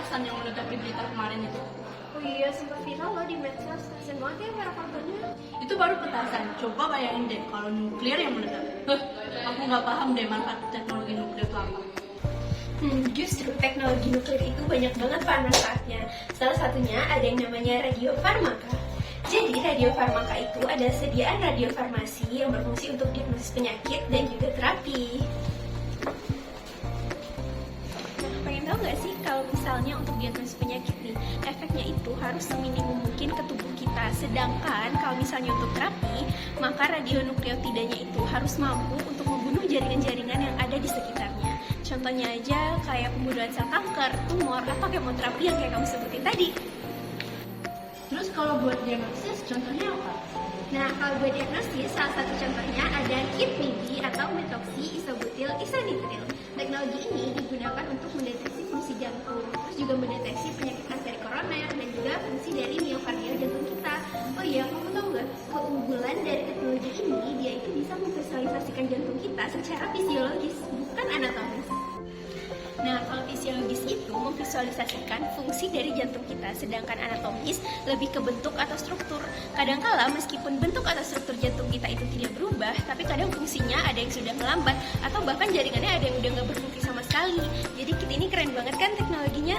petasan yang meledak di berita kemarin itu. Oh iya, sempat viral loh di medsos. Kasian banget ya para korbannya. Itu baru petasan, coba bayangin deh kalau nuklir yang meledak. Aku nggak paham deh manfaat teknologi nuklir itu apa. Justru teknologi nuklir itu banyak banget manfaatnya. Salah satunya ada yang namanya radiofarmaka. Jadi radiofarmaka itu ada sediaan radiofarmasi yang berfungsi untuk diagnosis penyakit dan juga terapi. Nah, pengen tahu nggak sih kalau misalnya untuk diagnosis penyakit nih, efeknya itu harus seminimum mungkin ke tubuh kita. Sedangkan kalau misalnya untuk terapi, maka radionukleotidanya itu harus mampu untuk membunuh jaringan-jaringan yang ada di sekitarnya. Contohnya aja kayak pembunuhan sel kanker, tumor, atau kemoterapi yang kayak kamu sebutin tadi. Terus kalau buat diagnosis, contohnya apa? Nah, kalau buat diagnosis, salah satu contohnya ada kit MIDI atau metoksi isobutil isonitril. Teknologi ini digunakan untuk mendeteksi fungsi jantung, terus juga mendeteksi penyakit arteri koroner, dan juga fungsi dari miokardial jantung kita. Oh iya, kamu tahu nggak? Keunggulan dari teknologi ini, dia itu bisa memvisualisasikan jantung kita secara fisiologis, bukan anatomis. Nah, kalau fisiologis itu memvisualisasikan fungsi dari jantung kita, sedangkan anatomis lebih ke bentuk atau struktur. Kadangkala meskipun bentuk atau struktur jantung kita itu tidak berubah, tapi kadang fungsinya ada yang sudah melambat, atau bahkan jaringannya ada yang udah nggak berfungsi sama sekali. Jadi kit ini keren banget kan teknologinya?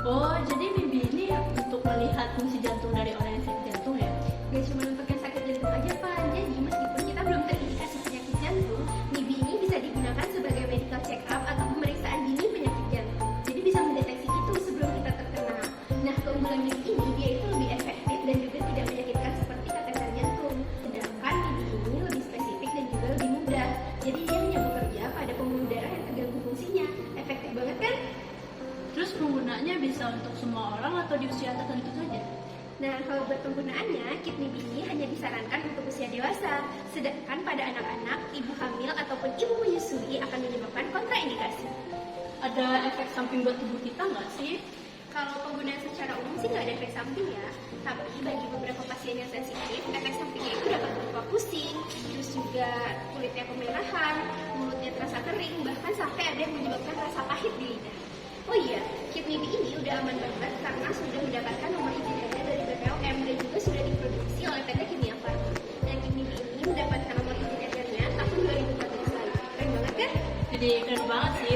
Oh, jadi MIBI ini untuk melihat fungsi jantung dari orang yang sakit jantung ya? Gak cuma untuk yang sakit jantung aja, Pak. Jadi meskipun kita belum terindikasi penyakit jantung, MIBI ini bisa digunakan sebagai medical check up atau pemeriksaan dini penyakit jantung. Jadi bisa mendeteksi itu sebelum kita terkena. Nah, keunggulan MIBI ini dia itu lebih efektif dan juga tidak menyakitkan seperti kateter jantung. Sedangkan MIBI ini lebih spesifik dan juga lebih mudah. Jadi dia hanya bekerja pada pembuluh darah yang terganggu fungsinya. Efektif banget kan? Terus penggunaannya bisa untuk semua orang atau di usia tertentu saja? Nah, kalau buat penggunaannya, kit MIBI ini hanya disarankan untuk usia dewasa. Sedangkan pada anak-anak, ibu hamil, ataupun ibu menyusui akan menyebabkan kontraindikasi. Ada efek samping buat tubuh kita nggak sih? Kalau penggunaan secara umum sih nggak ada efek samping ya. Tapi bagi beberapa pasien yang sensitif, efek sampingnya itu dapat berupa pusing, terus juga kulitnya kemerahan, mulutnya terasa kering, bahkan sampai ada yang menyebabkan rasa pahit di lidah. Oh iya, kit MIBI ini udah aman banget karena sudah mendapatkan nomor izin edar dari BPOM dan juga sudah diproduksi oleh PT Kimia Farma. Dan kit MIBI ini mendapatkan nomor izin edarnya tahun 2014 lalu. Keren banget kan? Jadi keren banget sih